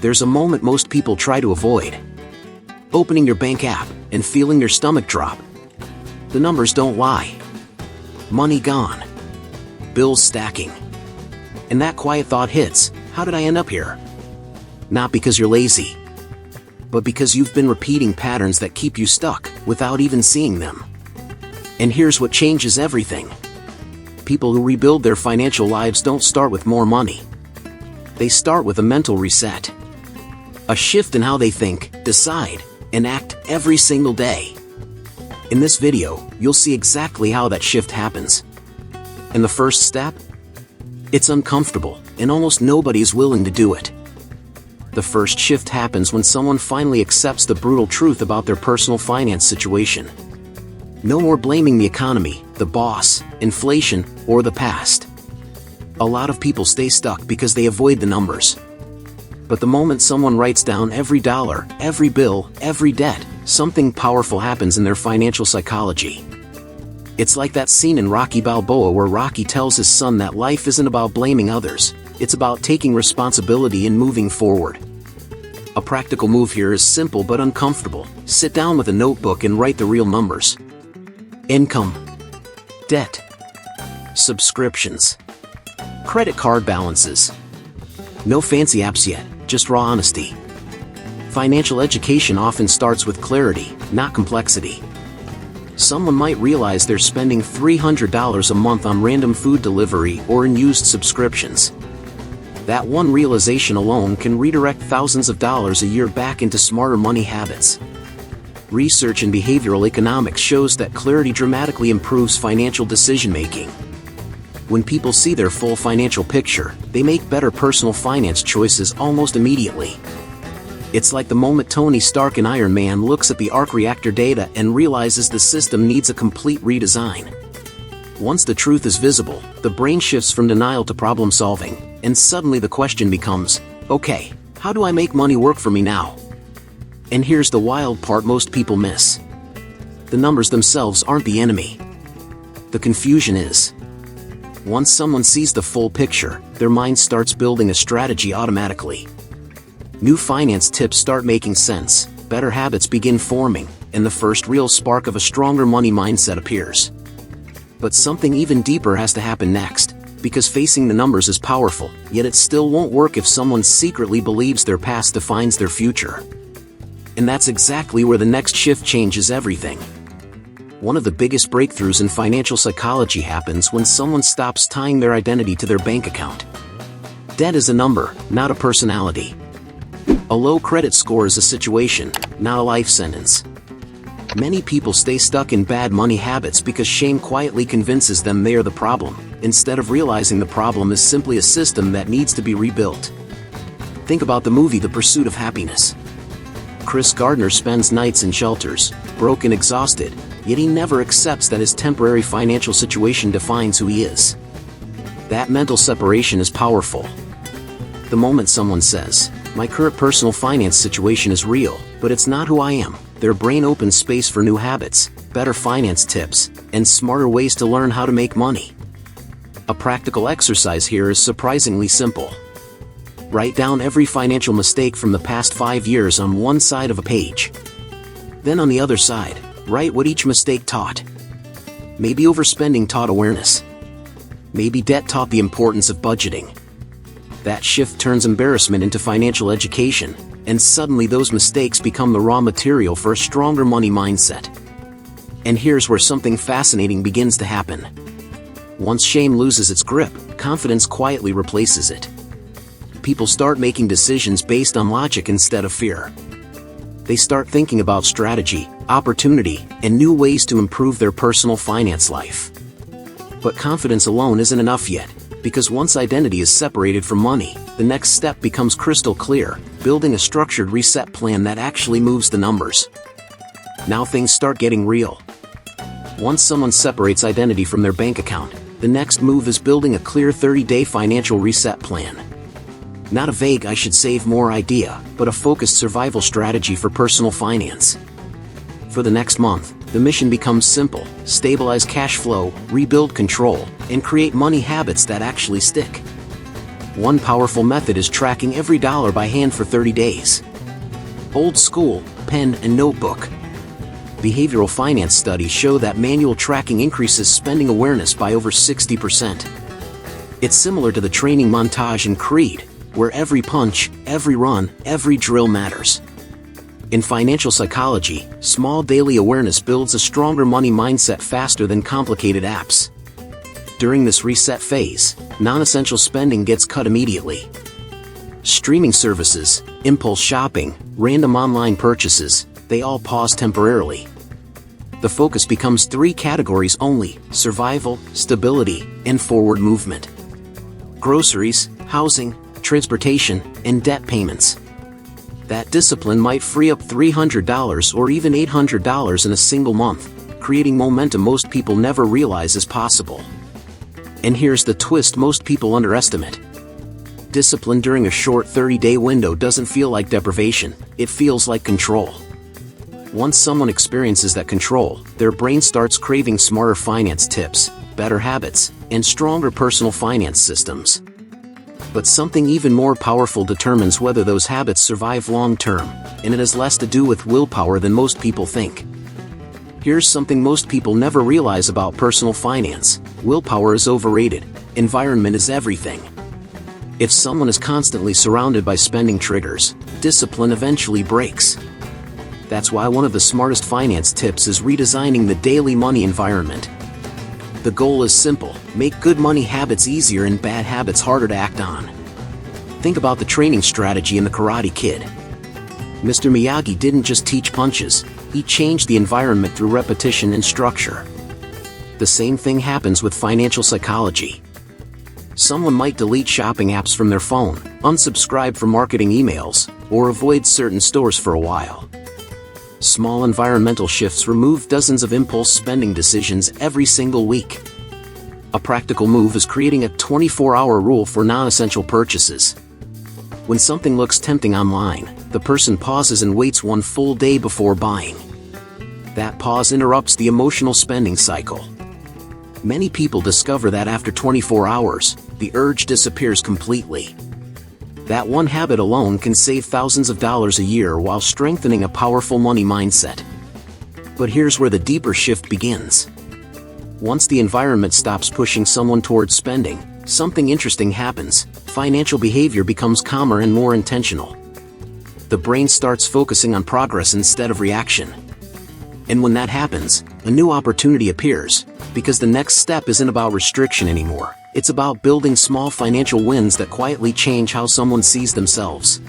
there's a moment most people try to avoid. Opening your bank app and feeling your stomach drop. The numbers don't lie. Money gone. Bills stacking. And that quiet thought hits, how did I end up here? Not because you're lazy, but because you've been repeating patterns that keep you stuck without even seeing them. And here's what changes everything. People who rebuild their financial lives don't start with more money. They start with a mental reset. A shift in how they think, decide, and act every single day. In this video, you'll see exactly how that shift happens. And the first step? It's uncomfortable, and almost nobody is willing to do it. The first shift happens when someone finally accepts the brutal truth about their personal finance situation. No more blaming the economy, the boss, inflation, or the past. A lot of people stay stuck because they avoid the numbers. But the moment someone writes down every dollar, every bill, every debt, something powerful happens in their financial psychology. It's like that scene in Rocky Balboa where Rocky tells his son that life isn't about blaming others, it's about taking responsibility and moving forward. A practical move here is simple but uncomfortable. Sit down with a notebook and write the real numbers. Income, debt, subscriptions, credit card balances. No fancy apps yet, just raw honesty. Financial education often starts with clarity, not complexity. Someone might realize they're spending $300 a month on random food delivery or in used subscriptions. That one realization alone can redirect thousands of dollars a year back into smarter money habits. Research in behavioral economics shows that clarity dramatically improves financial decision-making. When people see their full financial picture, they make better personal finance choices almost immediately. It's like the moment Tony Stark in Iron Man looks at the arc reactor data and realizes the system needs a complete redesign. Once the truth is visible, the brain shifts from denial to problem solving, and suddenly the question becomes, okay, how do I make money work for me now? And here's the wild part most people miss. The numbers themselves aren't the enemy. The confusion is. Once someone sees the full picture, their mind starts building a strategy automatically. New finance tips start making sense, better habits begin forming, and the first real spark of a stronger money mindset appears. But something even deeper has to happen next, because facing the numbers is powerful, yet it still won't work if someone secretly believes their past defines their future. And that's exactly where the next shift changes everything. One of the biggest breakthroughs in financial psychology happens when someone stops tying their identity to their bank account. Debt is a number, not a personality. A low credit score is a situation, not a life sentence. Many people stay stuck in bad money habits because shame quietly convinces them they are the problem, instead of realizing the problem is simply a system that needs to be rebuilt. Think about the movie The Pursuit of Happiness. Chris Gardner spends nights in shelters, broke and exhausted, yet he never accepts that his temporary financial situation defines who he is. That mental separation is powerful. The moment someone says, my current personal finance situation is real, but it's not who I am, their brain opens space for new habits, better finance tips, and smarter ways to learn how to make money. A practical exercise here is surprisingly simple. Write down every financial mistake from the past 5 years on one side of a page. Then on the other side, write what each mistake taught. Maybe overspending taught awareness. Maybe debt taught the importance of budgeting. That shift turns embarrassment into financial education, and suddenly those mistakes become the raw material for a stronger money mindset. And here's where something fascinating begins to happen. Once shame loses its grip, confidence quietly replaces it. People start making decisions based on logic instead of fear. They start thinking about strategy, opportunity, and new ways to improve their personal finance life. But confidence alone isn't enough yet, because once identity is separated from money, the next step becomes crystal clear, building a structured reset plan that actually moves the numbers. Now things start getting real. Once someone separates identity from their bank account, the next move is building a clear 30-day financial reset plan. Not a vague I should save more idea, but a focused survival strategy for personal finance. For the next month, the mission becomes simple: stabilize cash flow, rebuild control, and create money habits that actually stick. One powerful method is tracking every dollar by hand for 30 days. Old school, pen and notebook. Behavioral finance studies show that manual tracking increases spending awareness by over 60%. It's similar to the training montage in Creed, where every punch, every run, every drill matters. In financial psychology, small daily awareness builds a stronger money mindset faster than complicated apps. During this reset phase, non-essential spending gets cut immediately. Streaming services, impulse shopping, random online purchases, they all pause temporarily. The focus becomes 3 categories only: survival, stability, and forward movement. Groceries, housing, transportation, and debt payments. That discipline might free up $300 or even $800 in a single month, creating momentum most people never realize is possible. And here's the twist most people underestimate. Discipline during a short 30-day window doesn't feel like deprivation, it feels like control. Once someone experiences that control, their brain starts craving smarter finance tips, better habits, and stronger personal finance systems. But something even more powerful determines whether those habits survive long-term, and it has less to do with willpower than most people think. Here's something most people never realize about personal finance: willpower is overrated, environment is everything. If someone is constantly surrounded by spending triggers, discipline eventually breaks. That's why one of the smartest finance tips is redesigning the daily money environment. The goal is simple: make good money habits easier and bad habits harder to act on. Think about the training strategy in The Karate Kid. Mr. Miyagi didn't just teach punches, he changed the environment through repetition and structure. The same thing happens with financial psychology. Someone might delete shopping apps from their phone, unsubscribe from marketing emails, or avoid certain stores for a while. Small environmental shifts remove dozens of impulse spending decisions every single week. A practical move is creating a 24-hour rule for non-essential purchases. When something looks tempting online, the person pauses and waits one full day before buying. That pause interrupts the emotional spending cycle. Many people discover that after 24 hours, the urge disappears completely. That one habit alone can save thousands of dollars a year while strengthening a powerful money mindset. But here's where the deeper shift begins. Once the environment stops pushing someone towards spending, something interesting happens. Financial behavior becomes calmer and more intentional. The brain starts focusing on progress instead of reaction. And when that happens, a new opportunity appears, because the next step isn't about restriction anymore. It's about building small financial wins that quietly change how someone sees themselves.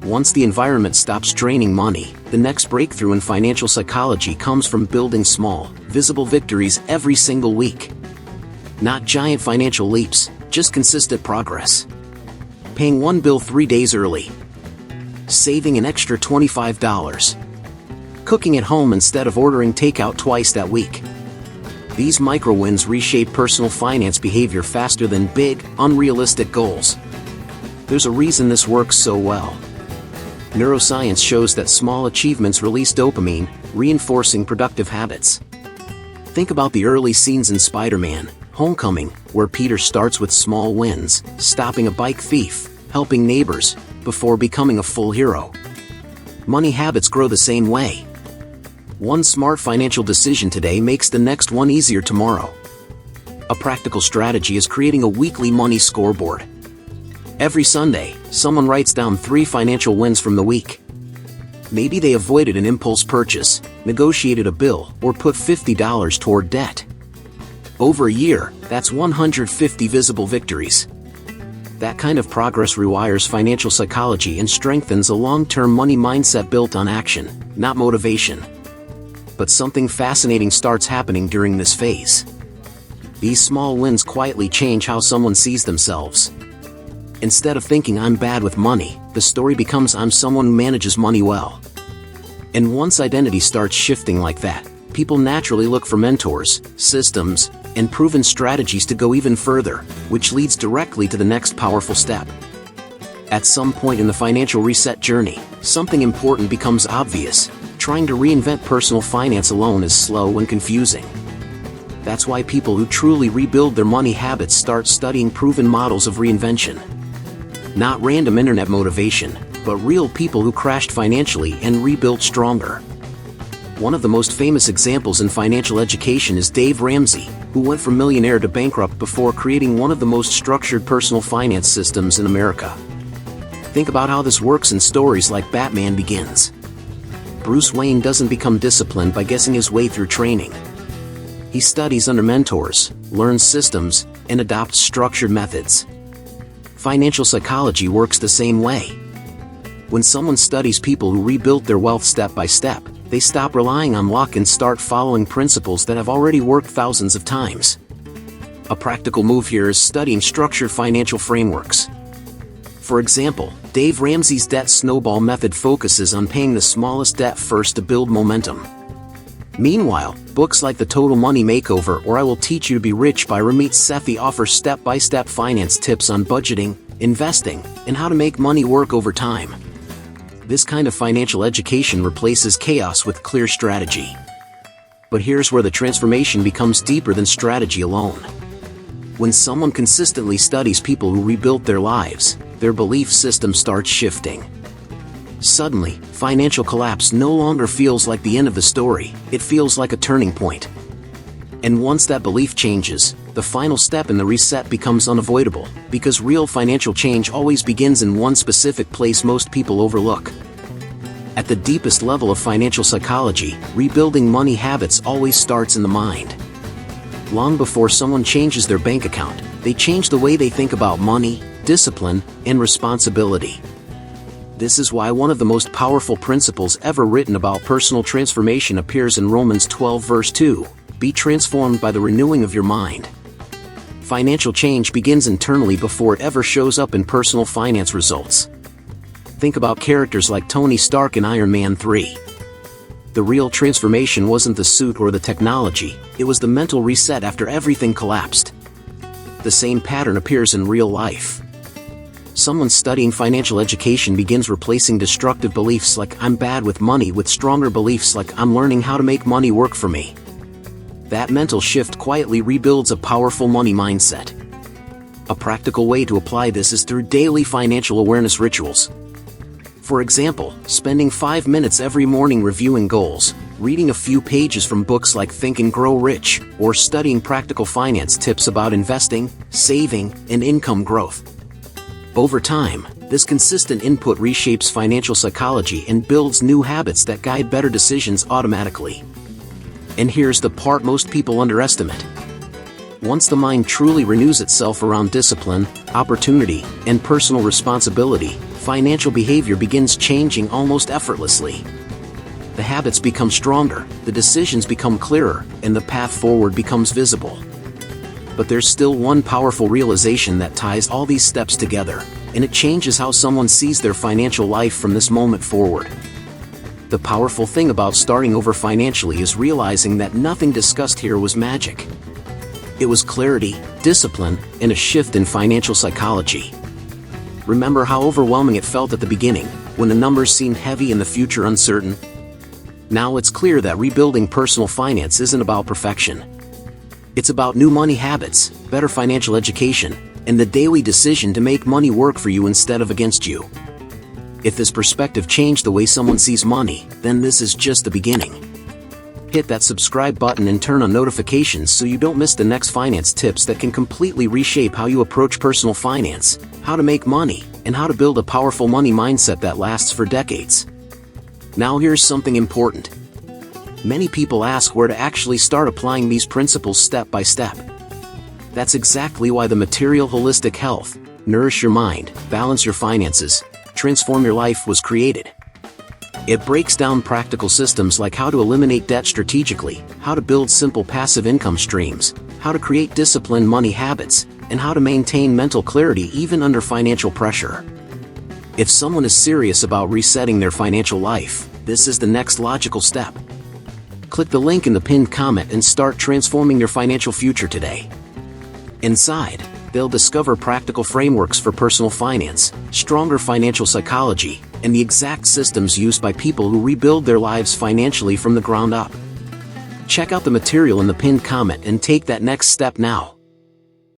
Once the environment stops draining money, the next breakthrough in financial psychology comes from building small, visible victories every single week. Not giant financial leaps, just consistent progress. Paying one bill 3 days early. Saving an extra $25. Cooking at home instead of ordering takeout twice that week. These micro-wins reshape personal finance behavior faster than big, unrealistic goals. There's a reason this works so well. Neuroscience shows that small achievements release dopamine, reinforcing productive habits. Think about the early scenes in Spider-Man: Homecoming, where Peter starts with small wins, stopping a bike thief, helping neighbors, before becoming a full hero. Money habits grow the same way. One smart financial decision today makes the next one easier tomorrow. A practical strategy is creating a weekly money scoreboard. Every Sunday, someone writes down 3 financial wins from the week. Maybe they avoided an impulse purchase, negotiated a bill, or put $50 toward debt. Over a year, that's 150 visible victories. That kind of progress rewires financial psychology and strengthens a long-term money mindset built on action, not motivation. But something fascinating starts happening during this phase. These small wins quietly change how someone sees themselves. Instead of thinking I'm bad with money, the story becomes I'm someone who manages money well. And once identity starts shifting like that, people naturally look for mentors, systems, and proven strategies to go even further, which leads directly to the next powerful step. At some point in the financial reset journey, something important becomes obvious. Trying to reinvent personal finance alone is slow and confusing. That's why people who truly rebuild their money habits start studying proven models of reinvention. Not random internet motivation, but real people who crashed financially and rebuilt stronger. One of the most famous examples in financial education is Dave Ramsey, who went from millionaire to bankrupt before creating one of the most structured personal finance systems in America. Think about how this works in stories like Batman Begins. Bruce Wayne doesn't become disciplined by guessing his way through training. He studies under mentors, learns systems, and adopts structured methods. Financial psychology works the same way. When someone studies people who rebuilt their wealth step by step, they stop relying on luck and start following principles that have already worked thousands of times. A practical move here is studying structured financial frameworks. For example, Dave Ramsey's debt snowball method focuses on paying the smallest debt first to build momentum. Meanwhile, books like The Total Money Makeover or I Will Teach You to Be Rich by Ramit Sethi offer step-by-step finance tips on budgeting, investing, and how to make money work over time. This kind of financial education replaces chaos with clear strategy. But here's where the transformation becomes deeper than strategy alone. When someone consistently studies people who rebuilt their lives, their belief system starts shifting. Suddenly, financial collapse no longer feels like the end of the story, it feels like a turning point. And once that belief changes, the final step in the reset becomes unavoidable, because real financial change always begins in one specific place most people overlook. At the deepest level of financial psychology, rebuilding money habits always starts in the mind. Long before someone changes their bank account, they change the way they think about money, discipline, and responsibility. This is why one of the most powerful principles ever written about personal transformation appears in Romans 12 verse 2, be transformed by the renewing of your mind. Financial change begins internally before it ever shows up in personal finance results. Think about characters like Tony Stark in Iron Man 3. The real transformation wasn't the suit or the technology, it was the mental reset after everything collapsed. The same pattern appears in real life. Someone studying financial education begins replacing destructive beliefs like I'm bad with money with stronger beliefs like I'm learning how to make money work for me. That mental shift quietly rebuilds a powerful money mindset. A practical way to apply this is through daily financial awareness rituals. For example, spending 5 minutes every morning reviewing goals, reading a few pages from books like Think and Grow Rich, or studying practical finance tips about investing, saving, and income growth. Over time, this consistent input reshapes financial psychology and builds new habits that guide better decisions automatically. And here's the part most people underestimate. Once the mind truly renews itself around discipline, opportunity, and personal responsibility, financial behavior begins changing almost effortlessly. The habits become stronger, the decisions become clearer, and the path forward becomes visible. But there's still one powerful realization that ties all these steps together, and it changes how someone sees their financial life from this moment forward. The powerful thing about starting over financially is realizing that nothing discussed here was magic. It was clarity, discipline, and a shift in financial psychology. Remember how overwhelming it felt at the beginning, when the numbers seemed heavy and the future uncertain? Now it's clear that rebuilding personal finance isn't about perfection. It's about new money habits, better financial education, and the daily decision to make money work for you instead of against you. If this perspective changed the way someone sees money, then this is just the beginning. Hit that subscribe button and turn on notifications so you don't miss the next finance tips that can completely reshape how you approach personal finance, how to make money, and how to build a powerful money mindset that lasts for decades. Now here's something important. Many people ask where to actually start applying these principles step by step. That's exactly why the material holistic health, nourish your mind, balance your finances, transform your life was created. It breaks down practical systems like how to eliminate debt strategically, how to build simple passive income streams, how to create disciplined money habits, and how to maintain mental clarity even under financial pressure. If someone is serious about resetting their financial life, this is the next logical step. Click the link in the pinned comment and start transforming your financial future today. Inside, they'll discover practical frameworks for personal finance, stronger financial psychology, and the exact systems used by people who rebuild their lives financially from the ground up. Check out the material in the pinned comment and take that next step now.